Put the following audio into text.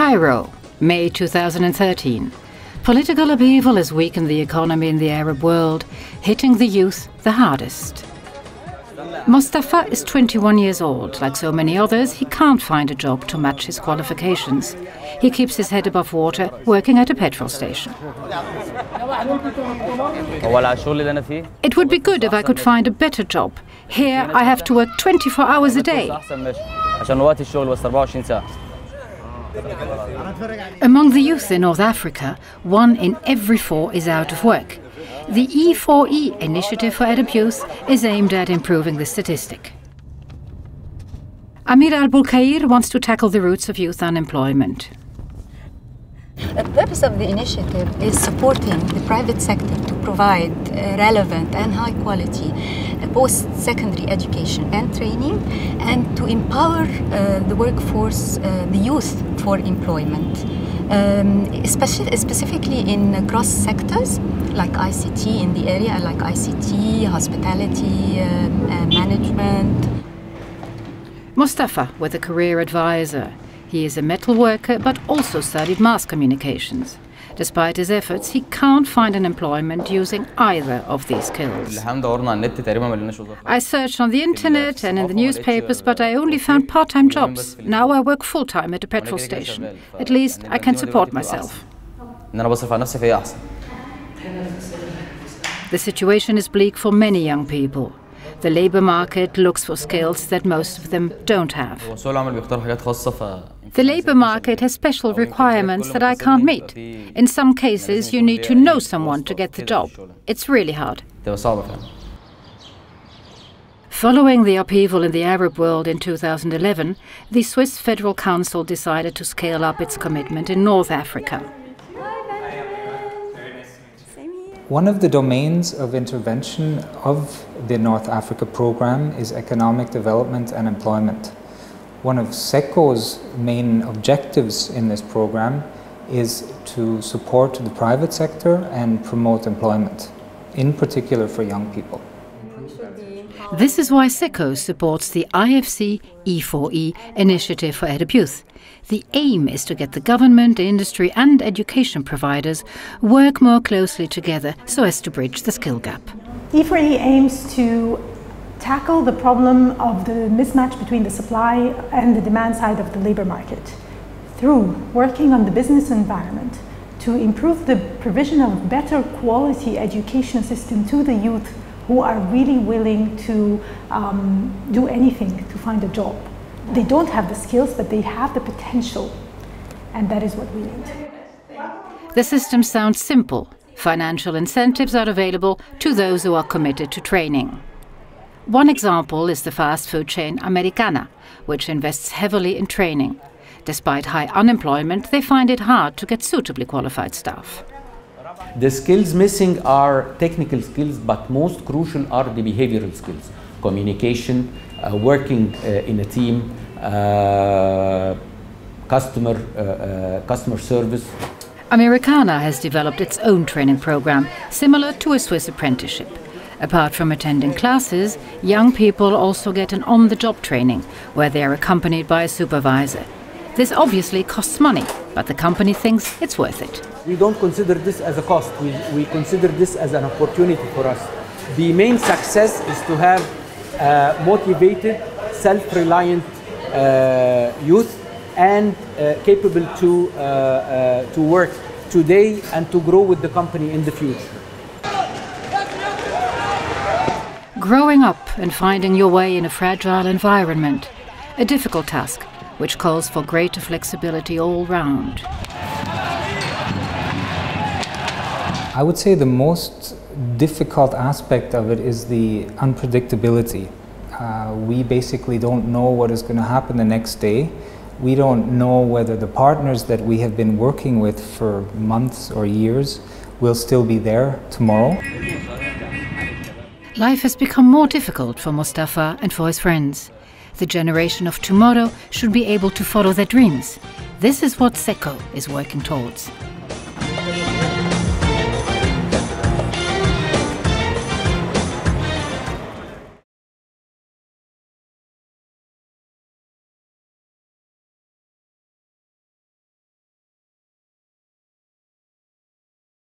Cairo, May 2013. Political upheaval has weakened the economy in the Arab world, hitting the youth the hardest. Mustafa is 21 years old. Like so many others, he can't find a job to match his qualifications. He keeps his head above water, working at a petrol station. It would be good if I could find a better job. Here, I have to work 24 hours a day. Among the youth in North Africa, 1 in every 4 is out of work. The E4E initiative for Arab youth is aimed at improving the statistic. Amir Al-Bulkair wants to tackle the roots of youth unemployment. The purpose of the initiative is supporting the private sector to provide relevant and high quality post-secondary education and training, and to empower the workforce, the youth, for employment, specifically in cross sectors like ICT in the area, like ICT, hospitality, management. Mustafa with a career advisor. He is a metal worker but also studied mass communications. Despite his efforts, he can't find an employment using either of these skills. I searched on the internet and in the newspapers, but I only found part-time jobs. Now I work full-time at a petrol station. At least I can support myself. The situation is bleak for many young people. The labor market looks for skills that most of them don't have. The labor market has special requirements that I can't meet. In some cases, you need to know someone to get the job. It's really hard. Following the upheaval in the Arab world in 2011, the Swiss Federal Council decided to scale up its commitment in North Africa. One of the domains of intervention of the North Africa program is economic development and employment. One of SECO's main objectives in this program is to support the private sector and promote employment, in particular for young people. This is why SECO supports the IFC E4E initiative for Arab youth. The aim is to get the government, industry and education providers work more closely together so as to bridge the skill gap. E4E aims to tackle the problem of the mismatch between the supply and the demand side of the labor market through working on the business environment to improve the provision of better quality education system to the youth who are really willing to do anything to find a job. They don't have the skills, but they have the potential, and that is what we need. The system sounds simple. Financial incentives are available to those who are committed to training. One example is the fast food chain Americana, which invests heavily in training. Despite high unemployment, they find it hard to get suitably qualified staff. The skills missing are technical skills, but most crucial are the behavioral skills. Communication, working in a team, customer service. Americana has developed its own training program, similar to a Swiss apprenticeship. Apart from attending classes, young people also get an on-the-job training, where they are accompanied by a supervisor. This obviously costs money, but the company thinks it's worth it. We don't consider this as a cost, we consider this as an opportunity for us. The main success is to have motivated, self-reliant youth and capable to work today and to grow with the company in the future. Growing up and finding your way in a fragile environment, a difficult task which calls for greater flexibility all round. I would say the most difficult aspect of it is the unpredictability. We basically don't know what is going to happen the next day. We don't know whether the partners that we have been working with for months or years will still be there tomorrow. Life has become more difficult for Mustafa and for his friends. The generation of tomorrow should be able to follow their dreams. This is what SECO is working towards.